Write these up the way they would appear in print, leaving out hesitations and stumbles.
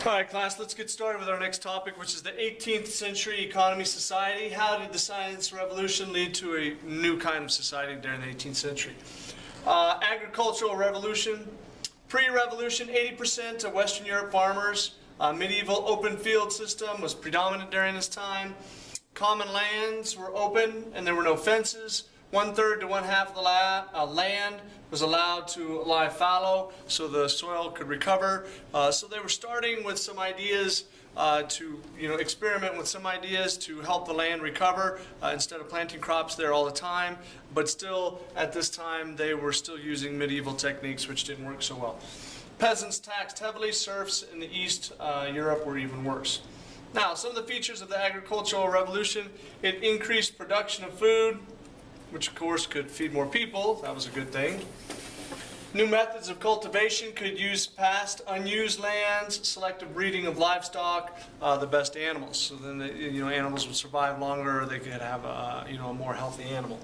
All right, class, let's get started with our next topic, which is the 18th century economy society. How did the science revolution lead to a new kind of society during the 18th century? Agricultural revolution. Pre-revolution, 80% of Western Europe farmers. Medieval open field system was predominant during this time. Common lands were open and there were no fences. 1/3 to 1/2 of the land was allowed to lie fallow so the soil could recover. So they were starting with some ideas to experiment with some ideas to help the land recover instead of planting crops there all the time. But still, at this time, they were still using medieval techniques which didn't work so well. Peasants taxed heavily. Serfs in the East Europe were even worse. Now, some of the features of the agricultural revolution: it increased production of food, which of course could feed more people. That was a good thing. New methods of cultivation could use past unused lands, selective breeding of livestock, the best animals. So then animals would survive longer, or they could have a more healthy animal.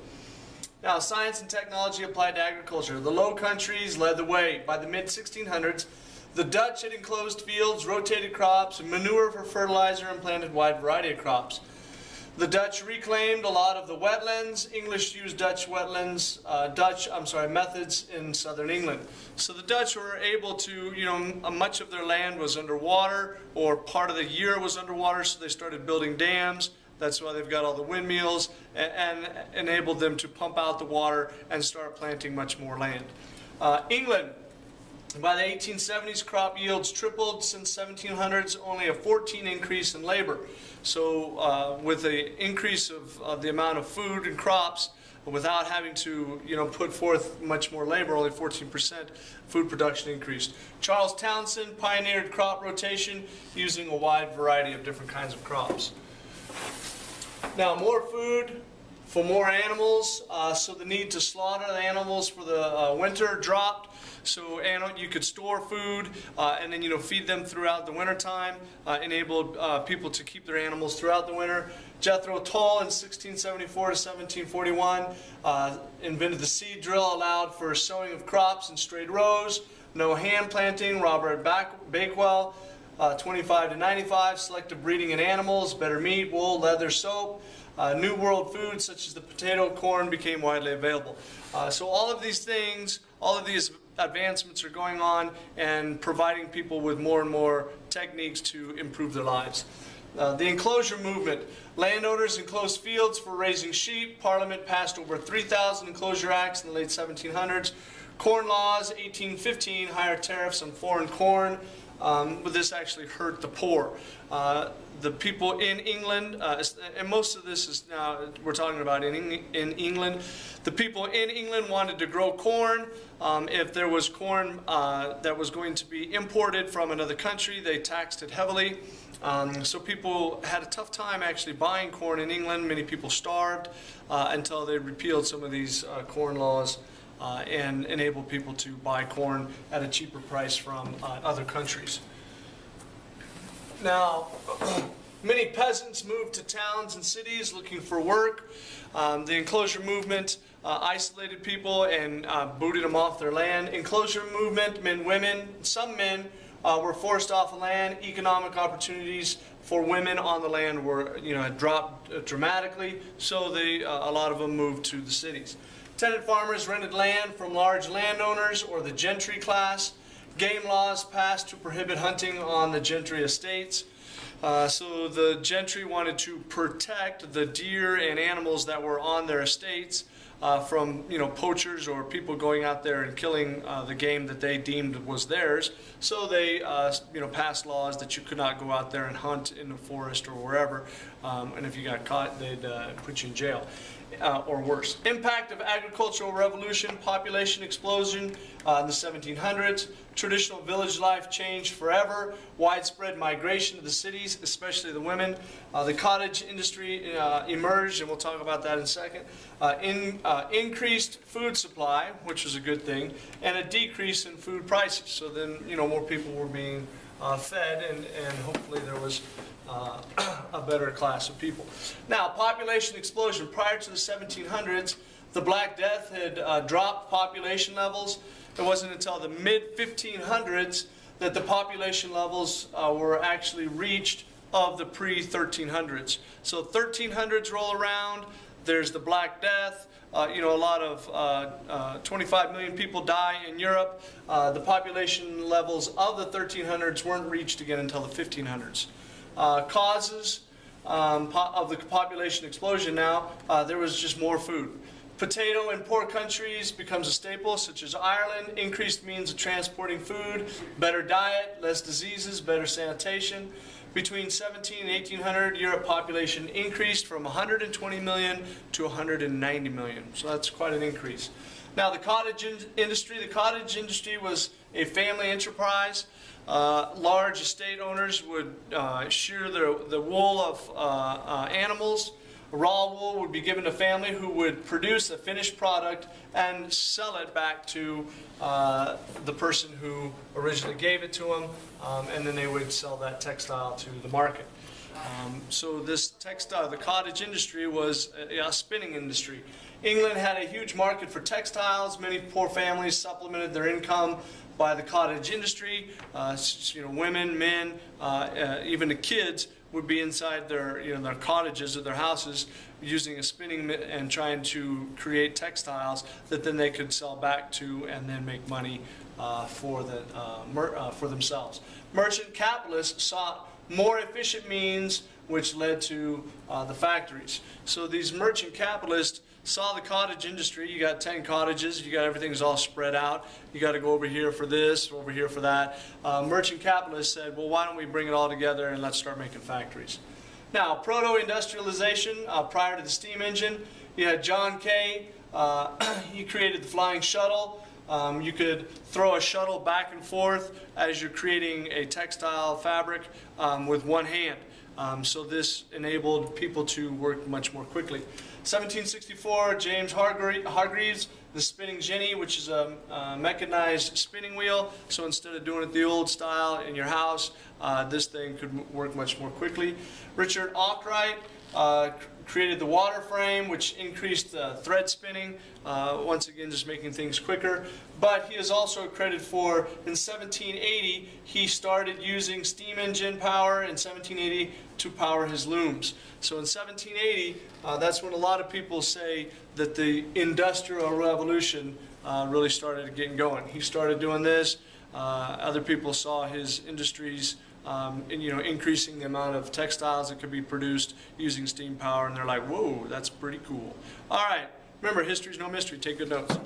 Now, science and technology applied to agriculture. The Low Countries led the way. By the mid-1600s, the Dutch had enclosed fields, rotated crops, manure for fertilizer, and planted a wide variety of crops. The Dutch reclaimed a lot of the wetlands. English used Dutch methods in southern England. So the Dutch were able to, much of their land was underwater, or part of the year was underwater, so they started building dams. That's why they've got all the windmills, and enabled them to pump out the water and start planting much more land. England, by the 1870s, crop yields tripled. Since 1700s, only a 14% increase in labor. So with the increase of the amount of food and crops, without having to put forth much more labor, only 14% food production increased. Charles Townshend pioneered crop rotation using a wide variety of different kinds of crops. Now, more food for more animals, so the need to slaughter the animals for the winter dropped. So you could store food and then feed them throughout the winter time. Enabled people to keep their animals throughout the winter. Jethro Tull in 1674 to 1741 invented the seed drill, allowed for sowing of crops in straight rows. No hand planting. Robert Bakewell, 25 to 95, selective breeding in animals, better meat, wool, leather, soap. New world foods such as the potato, corn became widely available. So all of these things, all of these advancements are going on and providing people with more and more techniques to improve their lives. The enclosure movement. Landowners enclosed fields for raising sheep. Parliament passed over 3,000 enclosure acts in the late 1700s. Corn laws, 1815, higher tariffs on foreign corn. But this actually hurt the poor. The people in England, and most of this is now, we're talking about in England, the people in England wanted to grow corn. If there was corn that was going to be imported from another country, they taxed it heavily. So people had a tough time actually buying corn in England. Many people starved until they repealed some of these corn laws. And enable people to buy corn at a cheaper price from other countries. Now, many peasants moved to towns and cities looking for work. The enclosure movement isolated people and booted them off their land. Enclosure movement meant women, some men were forced off the land. Economic opportunities for women on the land were, had dropped dramatically, so a lot of them moved to the cities. Tenant farmers rented land from large landowners or the gentry class. Game laws passed to prohibit hunting on the gentry estates. So the gentry wanted to protect the deer and animals that were on their estates from poachers or people going out there and killing the game that they deemed was theirs. So they passed laws that you could not go out there and hunt in the forest or wherever, and if you got caught, they'd put you in jail. Or worse. Impact of agricultural revolution, population explosion in the 1700s, traditional village life changed forever, widespread migration to the cities, especially the women. The cottage industry emerged, and we'll talk about that in a second. Increased food supply, which was a good thing, and a decrease in food prices. So then, more people were being fed, and hopefully there was a better class of people. Now, population explosion. Prior to the 1700s, the Black Death had dropped population levels. It wasn't until the mid-1500s that the population levels were actually reached of the pre-1300s. So 1300s roll around, there's the Black Death, a lot of 25 million people die in Europe. The population levels of the 1300s weren't reached again until the 1500s. Causes of the population explosion now, there was just more food. Potato in poor countries becomes a staple, such as Ireland. Increased means of transporting food, better diet, less diseases, better sanitation. Between 17 and 1800, Europe population increased from 120 million to 190 million. So that's quite an increase. Now the cottage industry was a family enterprise. Large estate owners would shear the wool of animals. Raw wool would be given to family who would produce a finished product and sell it back to the person who originally gave it to them, and then they would sell that textile to the market. So this textile, the cottage industry, was a spinning industry. England had a huge market for textiles. Many poor families supplemented their income by the cottage industry. Women, men, even the kids would be inside their cottages or their houses using a spinning and trying to create textiles that then they could sell back to and then make money for themselves. Merchant capitalists sought more efficient means, which led to the factories. So these merchant capitalists saw the cottage industry. You got 10 cottages, you got everything's all spread out. You got to go over here for this, over here for that. Merchant capitalists said, well, why don't we bring it all together and let's start making factories. Now, proto-industrialization, prior to the steam engine, you had John Kay. He created the flying shuttle. You could throw a shuttle back and forth as you're creating a textile fabric with one hand. So this enabled people to work much more quickly. 1764, James Hargreaves, the spinning jenny, which is a mechanized spinning wheel. So instead of doing it the old style in your house, this thing could work much more quickly. Richard Arkwright created the water frame, which increased thread spinning, once again just making things quicker. But he is also credited for, in 1780, he started using steam engine power in 1780 to power his looms. So in 1780, that's when a lot of people say that the Industrial Revolution really started getting going. He started doing this. Other people saw his industries increasing the amount of textiles that could be produced using steam power, and they're like, whoa, that's pretty cool. All right, remember, history's no mystery. Take good notes.